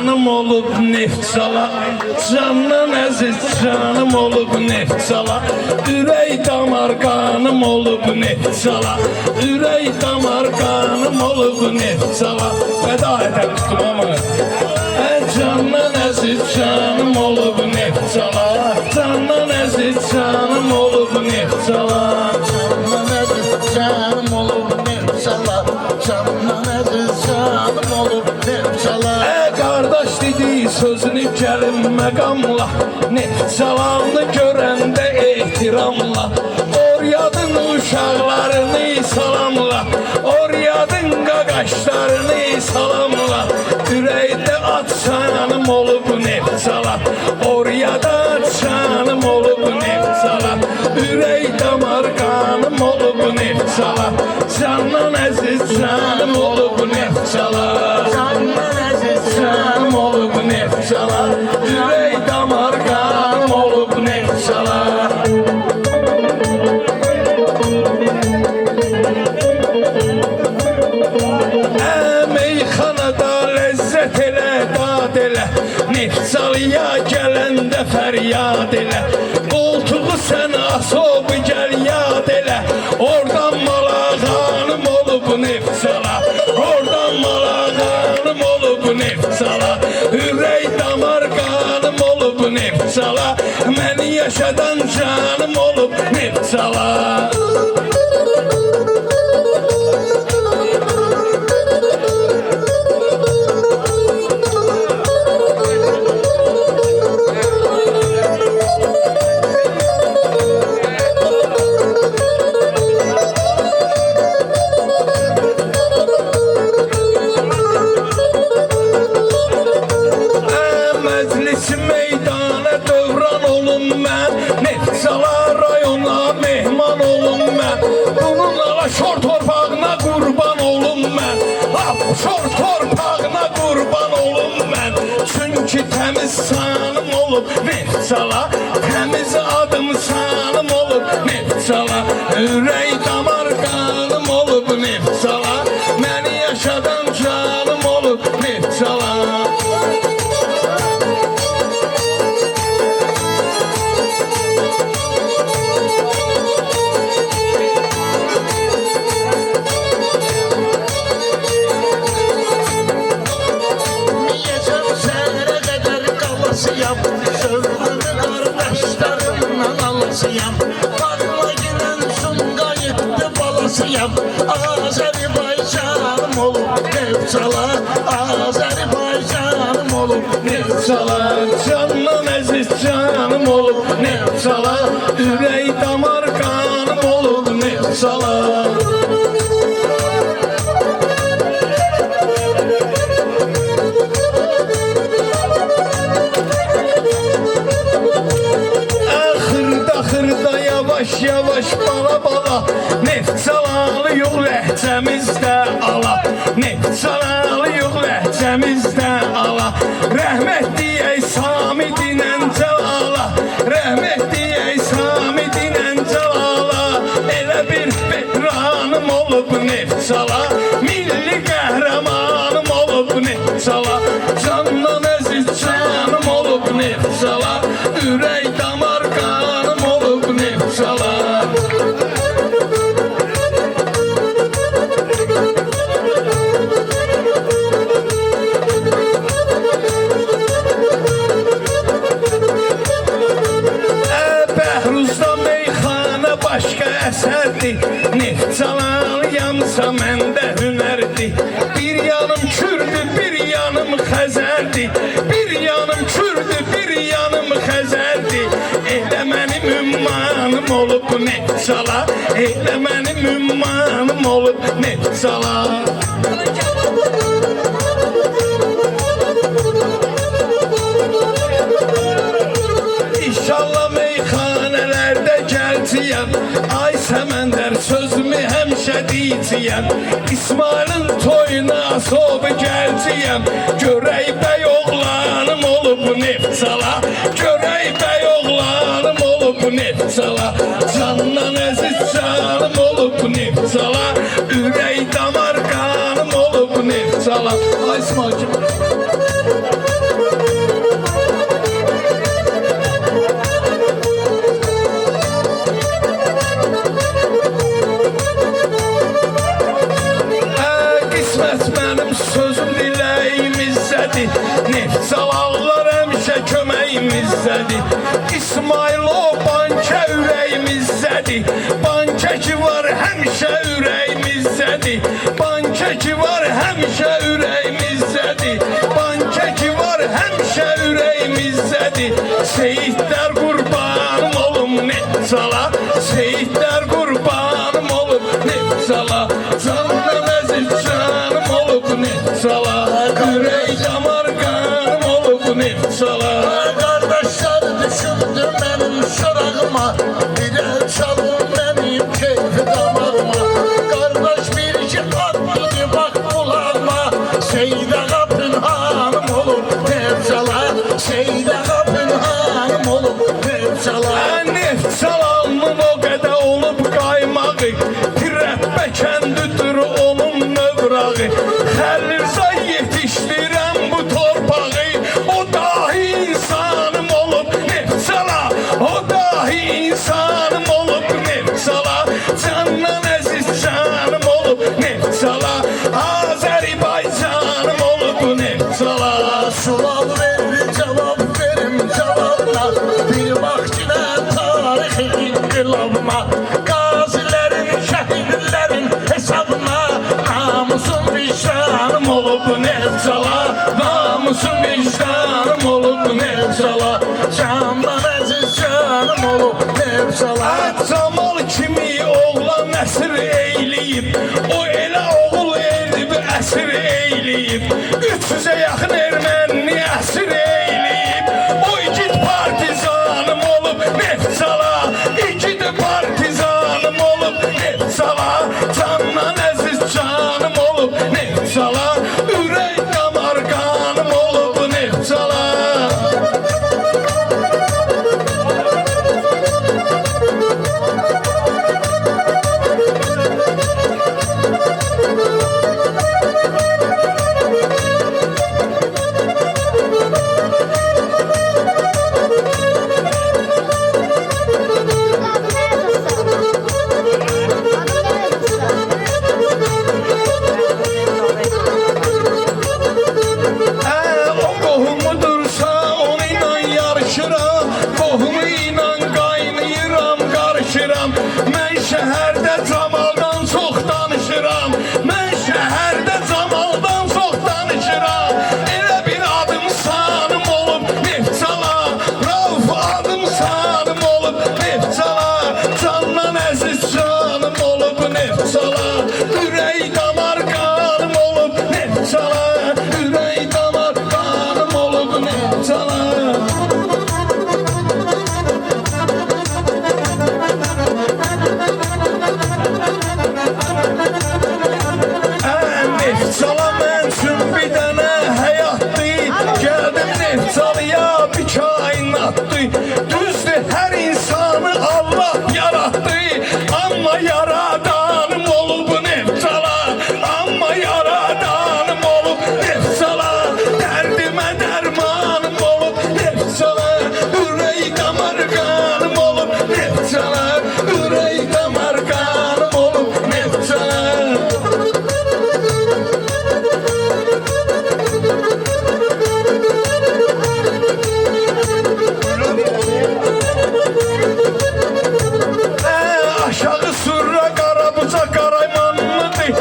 canım olup nefsala, candan əziz canım olup nefsala, ürək damar kanım olup nefsala, ürək damar kanım olup nefsala. Veda edem tutmamı. Candan əziz canım olup nefsala, candan əziz canım olup nefsala, Candan əziz canım olub nefsala, candan əziz canım olub nefsala. Qardaş dedi sözünü gəlin məqamla, nefsalanı görəndə ehtiramla, oryadın uşaqlarını salamla, oryadın qaqaşlarını salamla, ürəkdə atsanım olub nefsala, oryada atsanım olub nefsala, ürək damar kanım olub nefsala, candan əziz canım olub nefsala, Candan əziz canım olub nefsala, ürək damar kanım olub nefsala. Meyxanada ləzzət elə, dad elə, nefsalıya gələndə fəryad elə, qoltuğu sən asob gəl yad elə, oradan malağanım olub nefsala, oradan malağanım olub nefsala, ürək damar kanım olub nefsala, məni yaşadan canım olub nefsala. Məclis meydana dövran olum mən, nefsala rayona mehman olum mən, bununla şor torpağına qurban olum mən, şor torpağına qurban olum mən, çünki təmiz sanım olub nefsala, təmiz adım sanım olub nefsala, ürək damar kanım olub nefsala, məni yaşadan canım olub nefsala. Yiyəcəm səhərə qədər qalasıyam, sövdünü qardaşlarımla alasıyam, bağla girən Sumqayıtlı balasıyam, Azərbaycanım olub nefsala, Azərbaycanım olub Nefsala, candan əziz canım olub nefsala, ürək damar kanım olub nefsala. Xırda yavaş yavaş bala bala, nefsalalı yox ləhcəmizdə ala, nefsalalı yox ləhcəmizdə ala, rəhmət deyək Sami dinən Cəlala, rəhmət deyək Sami dinən Cəlala, elə bir behranım olub nefsala, milli qəhrəmanım olub nefsala, candan əziz canım olub nefsala, ürək damar kanım olub nefsala. Bəhruzda meyxana başqa əsərdir, nefsalalıyamsa məndə hünərdir, bir yanım kürdür, bir yanım xəzərdir, bir yanım kürdür, bir yanım xəzərdir, elə mənim ümmanım olub nefsala, elə mənim ümmanım olub nefsala. İnşallah meyxanələrdə gəlciyəm, ay Səməndər sözümü həmişə deyəcəyəm, İsmailin toyuna asob gəlciyəm, görək bəy oğlanım olub nefsala, görək bəy oğlanım olub nefsala, candan əziz canım olub nefsala, ürək damar kanım olub nefsala. Ay İsmail. Nefsalallar həmişə köməyimizdədir. İsmail o bankə ürəyimizdədir. Bankə ki var həmişə ürəyimizdədir. Bankə ki var həmişə ürəyimizdədir. Bankə ki var həmişə ürəyimizdədir. Seyidlər qurbanım olum Nefsala. Seyidlər qurbanım olub Nefsala. Candan əziz canım olub Nefsala. Ürək damar qanım olub Nefsala. Kardeşler düşündü benim sorağıma, bir el çalın benim keyfi damarıma. Kardeş bir iki at dedi bak kulağıma, Seyda Kapın hanım olur Nefsala. Seyda Kapın hanım olur Nefsala. Nefsalanın o qədər olub qaymağı, Pirətbə kəndidir onun növrağı. Xəlilzay yetişdirəm bu torpağı, o dahi insanım olub Nefsala. O dahi insanım olub Nefsala. Candan əziz canım olub Nefsala. Azərbaycanım olub Nefsala. Sual verir cevap verim cevapla, bir vaktilə tarixi inqilabıma, qazilərin, şəhidlərin hesabına, namusun vicdanım olub Nefsala. Namusun vicdanım olub Nefsala. Candan əziz canım olub Nefsala. Camal kimi oğlan əsir eyləyib, o elə oğul edib əsir eyləyib. 300'e yaxın erməni əsir eyləyib, o igid partizanım olub Nefsala. İgid partizanım olub Nefsala. Candan əziz canım olub Nefsala. Ürək damar qanım olub Nefsala. O qohumudursa onunla yarışıram, qohumu ilə qaynayıram, qarışıram. Mən şəhərdə Camaldan çox danışıram, mən şəhərdə Camaldan çox danışıram. Elə bir adım sanım olub Nefsala. Rauf adım sanım olub Nefsala. Candan əziz canım olub Nefsala. Ürək damar qanım olub Nefsala. Ürək damar qanım olub Nefsala. Nefsala mən üçün bir dənə həyatdır. Gəldim Nefsalıya bir kainatdır. Düzdür hər insanı Allah yarattı, amma yaradanım olub Nefsala. Amma yaradanım olub Nefsala. Dərdimə dərmanım olub Nefsala. Ürək damar qanım olub Nefsala. Ürək damar qanım olub Nefsala. Aşağı sürra qarabuca qaraymanlıdır.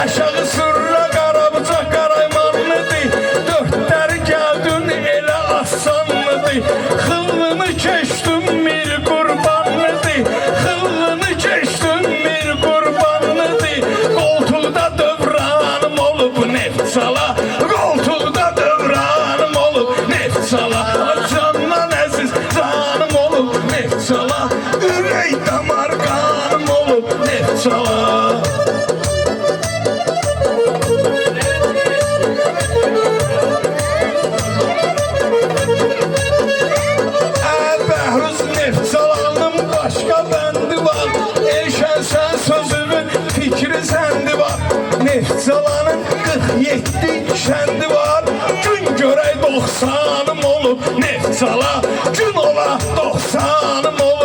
Aşağı sürra qarabuca qaraymanlıdır. Dördlər gəldin elə asanlıdır. Xıllını keçdin mil qurbanlıdır. Xıllını keçdin mil qurbanlıdır. Qoltuqda dövranım olub Nefsala. Qoltuqda dövranım olub Nefsala. Candan əziz canım olub Nefsala. Ürək damar qanım olub Nefsala. Bəhruz Nefsalanın başqa bəndi var. Eşən sən sözünün fikri səndi var. Nefsalanın 47 şəndi var. Gün görək 90'ım olub Nefsala. Gün ola 90'ım olub